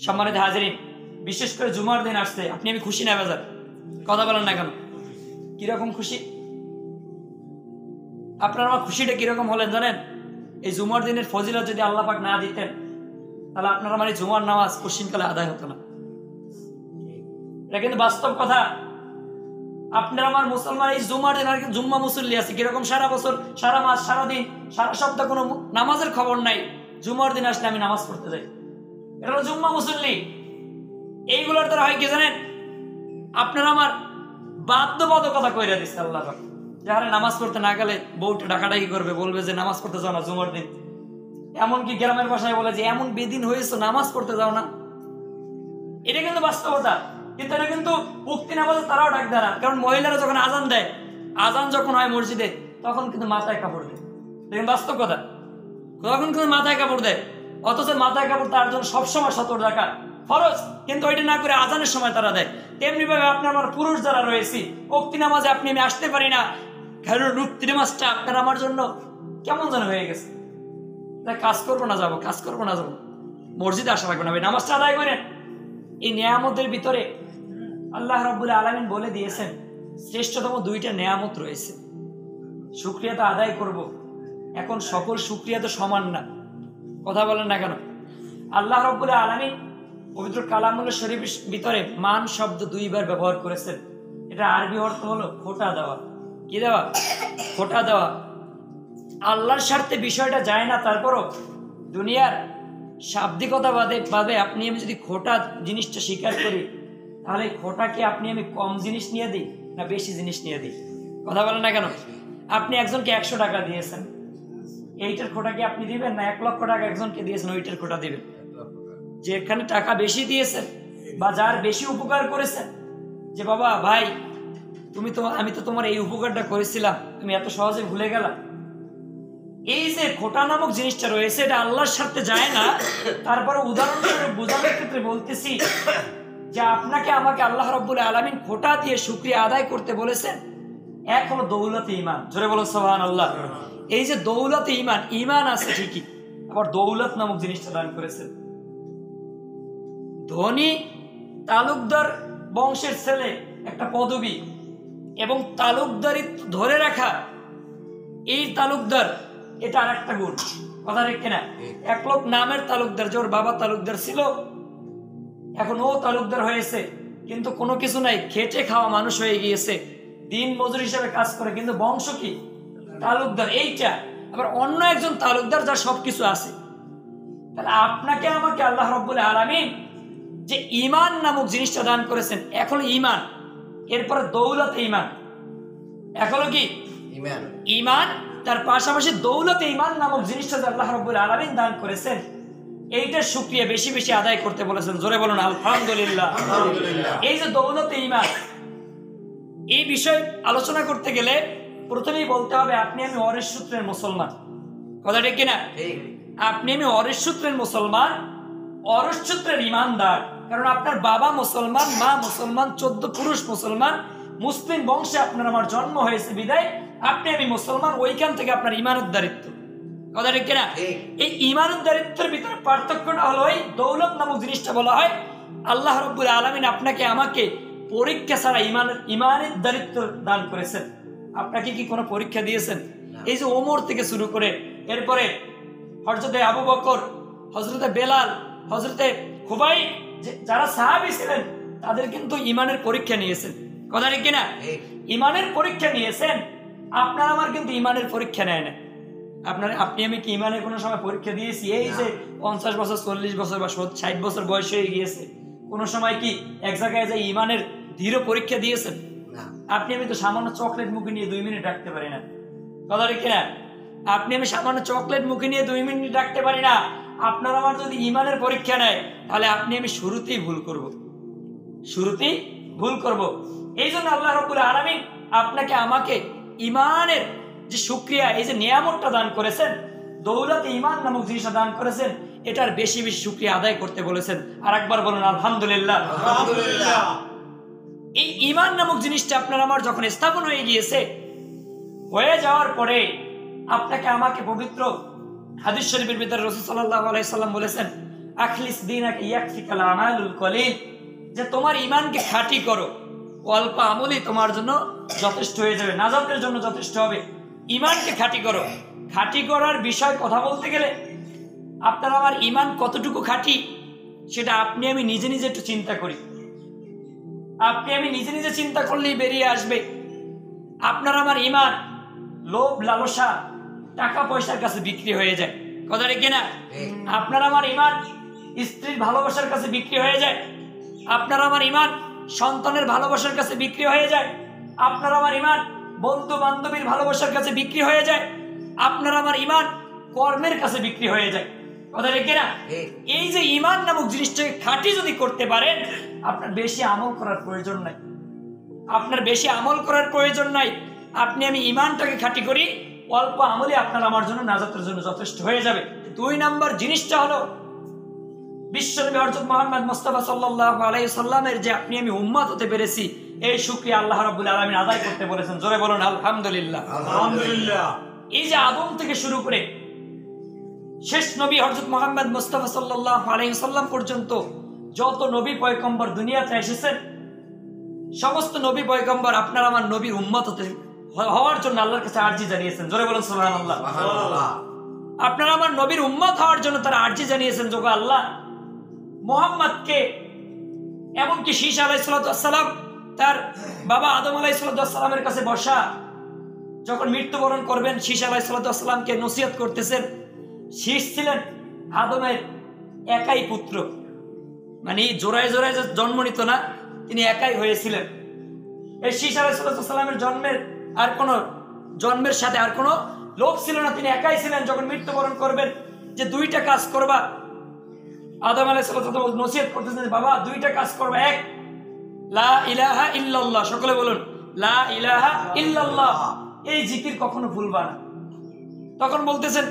সম্মানিত হাজিরিন, বিশেষ করে জুমার দিন আসছে, আপনি আমি খুশি না বেজার? কথা বলেন না কেন? কিরকম খুশি? আপনার আমার খুশিটা কিরকম হলেন জানেন? এই জুমার দিনের ফজিলত যদি আল্লাহ পাক না দিতেন, তাহলে আপনার আমার এই জুমার নামাজ পশ্চিমকালে আদায় হতো না। এটা কিন্তু বাস্তব কথা। আপনার আমার মুসলমান এই জুমার দিন, আর জুম্মা মুসল্লি আছে কিরকম, সারা বছর, সারা মাস, সারা দিন, সারা সপ্তাহ কোনো নামাজের খবর নাই, জুমার দিন আসলে আমি নামাজ পড়তে যাই। এটা হলো জুম্মা মুসল্লি। এইগুলোর দ্বারা হয় কি জানেন? আপনার আমার বাধ্যবাধকতা কইরা দিচ্ছে আল্লাহ পাক। যারা নামাজ পড়তে না গেলে বউটা ডাকাডাকি করবে, বলবে যে নামাজ পড়তে যাও না জুমার দিন। এমনকি গ্রামের ভাষায় বলে যে এমন বেদিন হয়েছে নামাজ পড়তে যাও না। এটা কিন্তু বাস্তবতা। কিন্তু এটা কিন্তু উক্তি নামাজে তারাও ডাক দেয় না, কারণ মহিলারা যখন আজান দেয়, আজান যখন হয় মসজিদে, তখন কিন্তু মাথায় কাপড় দেয়। দেখেন বাস্তব কথা, তখন কিন্তু মাথায় কাপড় দেয়। অথচ মাথায় কাপড় তার জন্য সবসময় সতর্ক রাখা ফরজ, কিন্তু ওইটা না করে আজানের সময় তারা দেয়। তেমনি ভাবে আপনি আমার পুরুষ যারা রয়েছি, উক্তি নামাজে আপনি আমি আসতে পারি না, কারণ উক্তি নামাজটা আপনার আমার জন্য কেমন যেন হয়ে গেছে। কাজ করবো না যাবো, কাজ করবো না যাবো, মসজিদে আসা লাগবে না, ভাই নামাজটা আদায় করেন। এই নেয়ামতের ভিতরে আল্লাহ রাব্বুল আলামিন বলে দিয়েছেন শ্রেষ্ঠতম দুইটা নেয়ামত রয়েছে, শুকরিয়া তো আদায় করব। এখন সকল শুকরিয়া তো সমান না, কথা বলেন না কেন? আল্লাহ রাব্বুল আলামিন পবিত্র কালামুল শরীফের ভিতরে মান শব্দ দুইবার ব্যবহার করেছেন। এটা আরবি অর্থ হলো খোটা দেওয়া। কি দেওয়া? খোটা দেওয়া। আল্লাহর স্বার্থে বিষয়টা যায় না, তারপরও দুনিয়ার শাব্দিকতা বাদে আপনি আমি যদি খোটা জিনিসটা স্বীকার করি, তাহলে খোটাকে আপনি আমি কম জিনিস নিয়ে দিই না বেশি জিনিস নিয়ে দিই? কথা বলেন না কেন? আপনি একজনকে 100 টাকা দিয়েছেন, এইটার খোটা কি আপনি দিবেন না 1 লক্ষ টাকা একজনকে দিয়েছেন ওইটার খোটা দিবেন? যেখানে টাকা বেশি দিয়েছেন বা যার বেশি উপকার করেছেন, যে বাবা ভাই আমি তো তোমার এই উপকারটা করেছিলাম, তুমি এত সহজে ভুলে গেলা, এই যে খোটা নামক জিনিসটা রয়েছে, এটা আল্লাহর সাথে যায় না। তারপরে উদাহরণস্বরূপ বোঝানোর ক্ষেত্রে বলতেছি যে আপনাকে আমাকে আল্লাহ রাব্বুল আলামিন খোটা দিয়ে শুকরিয়া আদায় করতে বলেছেন। এক হলো দৌলতে ঈমান, জোরে বলো সুবহানাল্লাহ। এই যে দৌলতে ঈমান, ঈমান আছে ঠিকই, আবার দৌলত নামক জিনিসটা দান করেছেন। ধনী তালুকদার বংশের ছেলে একটা পদবী, এবং তালুকদারি ধরে রাখা, এই তালুকদার, এটা আর একটা গুণ। কথা ঠিক কিনা? এক লোক নামের তালুকদার, যে ওর বাবা তালুকদার ছিল, এখন ও তালুকদার হয়েছে, কিন্তু কোনো কিছু নাই, খেটে খাওয়া মানুষ হয়ে গিয়েছে, দিন মজুর হিসেবে কাজ করে, কিন্তু বংশ কি? তালুকদার। এইটা আবার অন্য একজন তালুকদার যার সবকিছু আছে। তাহলে আপনাকে আমাকে আল্লাহ রাব্বুল আলামিন যে ঈমান নামক জিনিসটা দান করেছেন, এখন ঈমান, এরপরে দৌলতে ঈমান, এখন কি ঈমান, তার পাশাপাশি দৌলতে ঈমান নামক জিনিসটা যে আল্লাহ রাব্বুল আলামিন দান করেছেন, এইটার শুকরিয়া বেশি বেশি আদায় করতে বলেছেন। জোরে বলুন আলহামদুলিল্লাহ। এই যে দৌলতে ঈমান, এই বিষয় আলোচনা করতে গেলে প্রথমেই বলতে হবে আপনি আমি অরেশ সূত্রের মুসলমান। কথা ঠিক কিনা? আপনি আমি অরেশ সূত্রের মুসলমান, অরেশ সূত্রের ঈমানদার। কারণ আপনার বাবা মুসলমান, মা মুসলমান, 14 পুরুষ মুসলমান, মুসলিম বংশে আপনার আমার জন্ম হয়েছে বিদায় আপনি আমি মুসলমান, ওইখান থেকে আপনার ঈমানদারিত্ব। কথা ঠিক কিনা? এই ঈমানদারিত্বের ভিতরে পার্থক্যটা হলো এই দৌলত নামক জিনিসটা বলা হয় আল্লাহ রাব্বুল আলামিন আপনাকে আমাকে পরীক্ষা ছাড়া ঈমানের দারিত্ব দান করেছেন। আপনাকে কি কোনো পরীক্ষা দিয়েছেন? এই যে ওমর থেকে শুরু করে, এরপরে হযরতে আবু বকর, হযরতে বেলাল, হযরতে খুবাইব, যারা সাহাবী ছিলেন, তাদের কিন্তু ঈমানের পরীক্ষা নিয়েছেন। কথা ঠিক কিনা? ঈমানের পরীক্ষা নিয়েছেন। আপনার আমার কিন্তু ঈমানের পরীক্ষা নেয় না। আপনি আমি কি ঈমানের কোনো সময় পরীক্ষা দিয়েছি? এই যে 50 বছর, 40 বছর বা 60 বছর বয়স হয়ে গিয়েছে, কোন সময় কি এক জায়গায় যে ঈমানের দৃঢ় পরীক্ষা দিয়েছেন? আপনি আমি তো সামান্য চকলেট মুখে নিয়ে 2 মিনিট রাখতে পারি না। কথা ঠিক কিনা? আপনি আমি সামান্য চকলেট মুখে নিয়ে 2 মিনিট রাখতে পারি না। আপনার আমার যদি ঈমানের পরীক্ষা নেয়, তাহলে আপনি আমি শুরুতেই ভুল করব। এই জন্য আল্লাহ রাব্বুল আলামিন আপনাকে আমাকে ঈমানের যে শুকরিয়া, এই যে নিয়ামতটা দান করেছেন, দৌলতে ঈমান নামক জিনিসটা দান করেছেন, এটার বেশি বেশি শুকরিয়া আদায় করতে বলেছেন। আর একবার বলুন আলহামদুলিল্লাহ। এই ঈমান নামক জিনিসটা আপনার আমার যখন স্থাপন হয়ে গিয়েছে, হয়ে যাওয়ার পরে আপনাকে আমাকে পবিত্র হাদিস শরীফের ভিতরে রাসূল সাল্লাল্লাহু আলাইহি সাল্লাম বলেছেন, আখলিস দীনাকা ইয়াকফিকাল আমালুল কলিল, যে তোমার ঈমানকে খাঁটি করো, অল্প আমলই তোমার জন্য যথেষ্ট হয়ে যাবে, নাজাতের জন্য যথেষ্ট হবে। ঈমানকে খাঁটি করো। খাঁটি করার বিষয় কথা বলতে গেলে আপনার আমার ঈমান কতটুকু খাঁটি সেটা আপনি আমি নিজে নিজে একটু চিন্তা করি। আপনি আমি নিজে নিজে চিন্তা করলেই বেরিয়ে আসবে আপনার আমার ঈমান লোভ লালসা টাকা পয়সার কাছে বিক্রি হয়ে যায়। কথা ঠিক না? আপনার আমার ঈমান স্ত্রীর ভালোবাসার কাছে বিক্রি হয়ে যায়। আপনার আমার ঈমান সন্তানের ভালোবাসার কাছে বিক্রি হয়ে যায়। আপনার আমার ঈমান বন্ধু বান্ধবীর ভালোবাসার কাছে বিক্রি হয়ে যায়। আপনার আমার ঈমান কর্মের কাছে বিক্রি হয়ে যায়। কথা ঠিক না? এই যে ঈমান নামক জিনিসটাকে খাঁটি যদি করতে পারেন, আপনার বেশি আমল করার প্রয়োজন নাই। আপনার বেশি আমল করার প্রয়োজন নাই। আপনি আমি ঈমানটাকে খাঁটি করি, অল্প আমলে আপনার আমার জন্য নাজাতের জন্য যথেষ্ট হয়ে যাবে। 2 নম্বর জিনিসটা হলো বিশ্বনবী হযরত মুহাম্মদ মুস্তাফা সাল্লাল্লাহু আলাইহি সাল্লামের যে আপনি আমি উম্মত হতে পেরেছি, এই শুকরিয়া আল্লাহ রাব্বুল আলামিন আদায় করতে বলেছেন। জোরে বলুন আলহামদুলিল্লাহ। আলহামদুলিল্লাহ। এই যে আদম থেকে শুরু করে শেষ নবী হযরত মুহাম্মদ মুস্তাফা সাল্লাল্লাহু আলাইহি সাল্লাম পর্যন্ত যত নবী পয়গম্বর দুনিয়াতে এসেছেন, সমস্ত নবী পয়গম্বর আপনার আমার নবীর উম্মত হওয়ার জন্য আল্লাহর কাছে আরজি জানিয়েছেন। জোরে বলুন সুবহানাল্লাহ। আপনার আমার নবীর উম্মত হওয়ার জন্য তারা আরজি জানিয়েছেন, যোগ আল্লাহ মুহাম্মদকে, এমনকি শীশ আলাইহিস সালাম তার বাবা আদম আলাইহিস সালামের কাছে বসা, যখন মৃত্যুবরণ করবেন শীশ আলাইহিস সালামকে নসিহত করতেছেন। শীশ ছিলেন আদমের একাই পুত্র, মানে জোড়ায় জোড়ায় জন্ম নিত না, তিনি একাই হয়েছিলেন। এই শীশ আলাইহিস সালামের জন্মের সাথে আর কোনো লোক ছিল না, তিনি একাই ছিলেন। যখন মৃত্যুবরণ করবেন যে 2টা কাজ করবা, আদম আলাইহিস সালাম নসিহত করতেছেন, বাবা 2টা কাজ করবা। এক, লা ইলাহা ইল্লাল্লাহ, সকলে বলুন লা ইলাহা ইল্লাল্লাহ, এই জিকির কখনো ভুলবা না। তখন বলতেছেন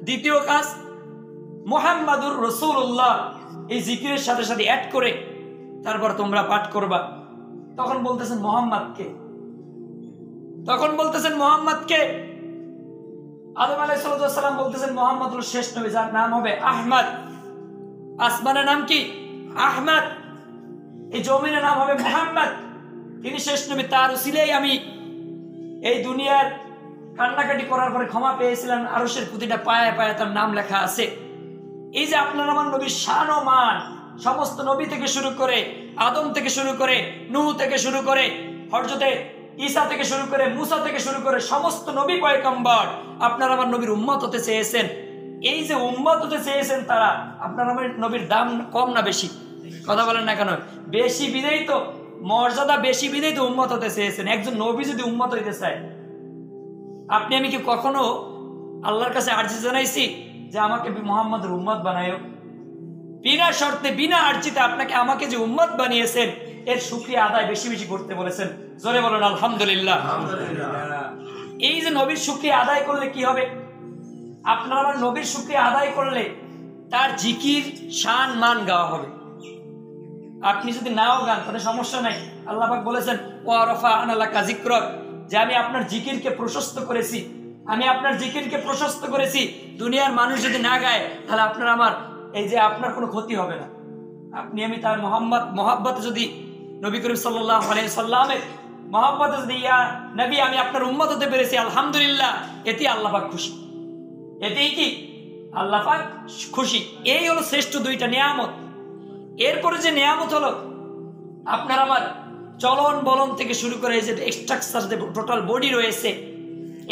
দ্বিতীয় কাজ মুহাম্মাদুর রাসূলুল্লাহ, এই জিকিরের সাথে সাথে অ্যাড করে তারপর তোমরা পাঠ করবা। তখন বলতেছেন মুহাম্মদকে, আদম আলাইহিস সালাম বলতেছেন মুহাম্মদ হলো শেষ নবী, যার নাম হবে আহমদ। আসমানের নাম কি? আহমদ। এই জমিনের নাম হবে মুহাম্মদ। তিনি শেষ নবী, তার উসিলেই আমি এই দুনিয়ার কান্নাকাটি করার পরে ক্ষমা পেয়েছিলেন। আরশের প্রতিটা পায়ে পায়ে তার নাম লেখা আছে। এই যে আপনার আমার নবীর শান ও মান, সমস্ত নবী থেকে শুরু করে, আদম থেকে শুরু করে, নূহ থেকে শুরু করে, হযরতে ঈসা থেকে শুরু করে, মুসা থেকে শুরু করে, সমস্ত নবী পয়গম্বর আপনার আমার নবীর উম্মত হতে চেয়েছেন। এই যে উম্মত হতে চেয়েছেন তারা, আপনার আমার নবীর দাম কম না বেশি? কথা বলেন না কেন? বেশি বিদেই তো, মর্যাদা বেশি বিদেই তো উম্মত হতে চেয়েছেন। একজন নবী যদি উম্মত হইতে চায়, আপনি আমি কি কখনো আল্লাহর কাছে আরজি জানাইছি যে আমাকে মুহাম্মদের উম্মত বানায়ো? বিনা শর্তে, বিনা আরজিতে আপনাকে আমাকে যে উম্মত বানিয়েছেন, এর শুকরিয়া আদায় বেশি বেশি করতে বলেছেন। জোরে বলুন আলহামদুলিল্লাহ। এই যে নবীর শুকরিয়া আদায় করলে কি হবে? আপনার আমার নবীর শুকরিয়া আদায় করলে তার জিকির শান মান গাওয়া হবে। আপনি যদি নাও গান তাহলে সমস্যা নাই। আল্লাহ পাক বলেছেন ওয়া রাফা'না লাকা যিকরাক, যে আমি আপনার জিকিরকে প্রশস্ত করেছি, আমি আপনার জিকিরকে প্রশস্ত করেছি। দুনিয়ার মানুষ যদি না গায় তাহলে আপনার আমার এই যে আপনার কোনো ক্ষতি হবে না। আপনি আমি তার মহব্বতে যদি নবী করিম সাল্লাল্লাহু আলাইহি সাল্লামের মহব্বতে যদি ইয়া নবী আমি আপনার উম্মত হতে পেরেছি, আলহামদুলিল্লাহ, এতেই আল্লাহ পাক খুশি। এতেই কি আল্লাহ পাক খুশি। এই হলো শ্রেষ্ঠ 2টা নিয়ামত। এরপরে যে নিয়ামত হলো আপনার আমার চলন বলন থেকে শুরু করে এই যে স্ট্রাকচার, যে টোটাল বডি রয়েছে,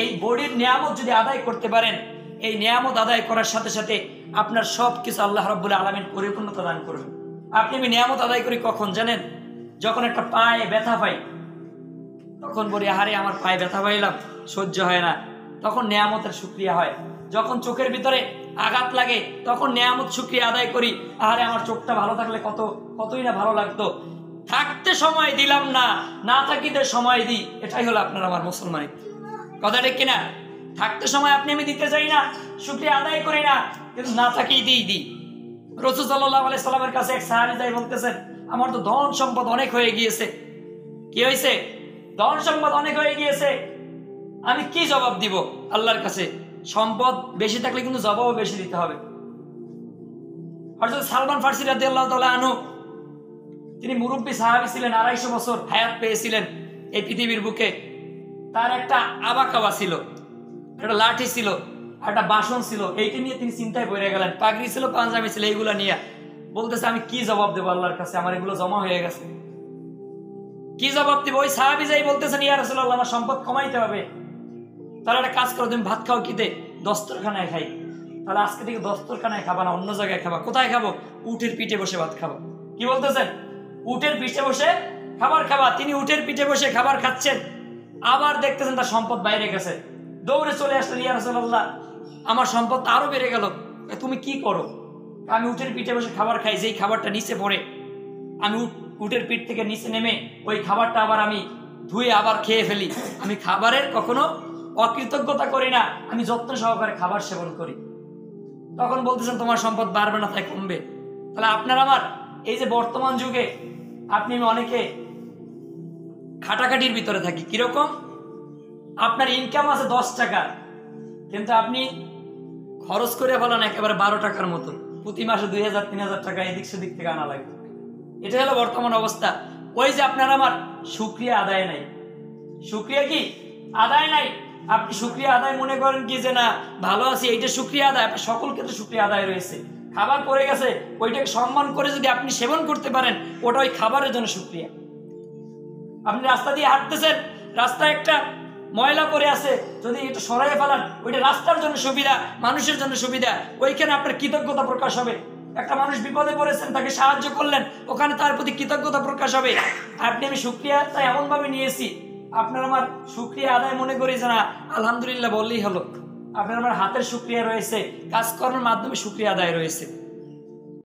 এই বডির নিয়ামত যদি আদায় করতে পারেন, এই নিয়ামত আদায় করার সাথে সাথে আপনার সব কিছু আল্লাহ রাব্বুল আলামিন পরিপূর্ণতা দান করবেন। আপনি আমি নিয়ামত আদায় করি কখন জানেন? যখন একটা পায়ে ব্যথা পাই, তখন বলি আরে আমার পায়ে ব্যথা পাইলাম, সহ্য হয় না, তখন নিয়ামতের শুকরিয়া হয়। যখন চোখের ভিতরে আঘাত লাগে, তখন নিয়ামত শুকরিয়া আদায় করি, আরে আমার চোখটা ভালো থাকলে কতই না ভালো লাগতো। থাকতে সময় দিলাম না, না থাকিতে সময় দিই, এটাই হলো আপনার আমার মুসলমানের কথা, ঠিক কিনা? থাকতে সময় আপনি আমি দিতে চাই না, শুকরিয়া আদায় করি না, কিন্তু না থাকি দিই। রাসূল সাল্লাল্লাহু আলাইহি সাল্লামের কাছে এক সাহাবী যাই বলতেছেন, আমার তো ধন সম্পদ অনেক হয়ে গিয়েছে। কি হয়েছে? ধন সম্পদ অনেক হয়ে গিয়েছে, আমি কি জবাব দিব আল্লাহর কাছে? সম্পদ বেশি থাকলে কিন্তু জবাবও বেশি দিতে হবে। হযরত সালমান ফারসি রাদিয়াল্লাহু তাআলা আনহু, তিনি মুরব্বী সাহাবী ছিলেন, 250 বছর হায়াত পেয়েছিলেন এই পৃথিবীর বুকে। তার একটা আবাকাবা ছিল, একটা লাঠি ছিল, একটা বাসন ছিল, এইটা নিয়ে তিনি চিন্তায় পড়ে গেলেন। পাগড়ি ছিল, পাঞ্জাবি ছিল, এইগুলা নিয়ে বলতেছে আমি কি জবাব দেবো আল্লাহর কাছে, আমার এগুলো জমা হয়ে গেছে, কি জবাব দিব? ওই সাহাবী যাই বলতেছেন ইয়া রাসূলুল্লাহ আমার সম্পদ কমাইতে হবে। তাহলে একটা কাজ করো, তুমি ভাত খাও কিতে? দস্তরখানায় খাই। তাহলে আজকে থেকে দস্তরখানায় খাবা না, অন্য জায়গায় খাবা। কোথায় খাবো? উটের পিঠে বসে ভাত খাবো। কি বলতেছেন? উটের পিঠে বসে খাবার খাবা। তিনি উটের পিঠে বসে খাবার খাচ্ছেন, আবার দেখতেছেন তার সম্পদ বাইরে গেছে। দৌড়ে চলে আসলেন, ইয়া রাসূলুল্লাহ আমার সম্পদ আরো বেড়ে গেল, তুমি কি করো? আমি উটের পিঠে বসে খাবার খাই, যেই খাবারটা নিচে পড়ে আমি উটের পিঠ থেকে নিচে নেমে ওই খাবারটা আবার আমি ধুয়ে আবার খেয়ে ফেলি। আমি খাবারের কখনো অকৃতজ্ঞতা করি না, আমি যত্ন সহকারে খাবার সেবন করি। তখন বলতেছেন তোমার সম্পদ বাড়বে না, তাই কমবে। তাহলে আপনার আমার এই যে বর্তমান যুগে আপনি আমি অনেকে খাটাখাটির ভিতরে থাকি। কিরকম? আপনার ইনকাম আছে 10 টাকা, কিন্তু আপনি খরচ করে ফেলেন একেবারে 12 টাকার মতো। প্রতি মাসে 2000-3000 টাকা এদিক সেদিক থেকে আনা লাগে। এটা হলো বর্তমান অবস্থা। ওই যে আপনার আমার শুকরিয়া আদায় নাই। শুকরিয়া কি আদায় নাই? আপনি শুকরিয়া আদায় মনে করেন কি যে না ভালো আছি, এইটা শুকরিয়া আদায়। আপনার সকল ক্ষেত্রে শুকরিয়া আদায় রয়েছে। খাবার পড়ে গেছে, ওইটাকে সম্মান করে যদি আপনি সেবন করতে পারেন, ওটা ওই খাবারের জন্য শুকরিয়া। আপনি রাস্তা দিয়ে হাঁটতেছেন, রাস্তায় একটা ময়লা পড়ে আছে, যদি এটা সরাইয়ে ফেলান, ওইটা রাস্তার জন্য সুবিধা, মানুষের জন্য সুবিধা, ওইখানে আপনার কৃতজ্ঞতা প্রকাশ হবে। একটা মানুষ বিপদে পড়েছেন, তাকে সাহায্য করলেন, ওখানে তার প্রতি কৃতজ্ঞতা প্রকাশ হবে। আপনি আমি শুকরিয়া তাই এমন ভাবে নিয়েছি, আপনার আমার শুকরিয়া আদায় মনে করি যে না আলহামদুলিল্লাহ বললেই হলো। আপনার আমার হাতের শুকরিয়া রয়েছে, কাজকর্মের মাধ্যমে শুকরিয়া আদায় রয়েছে।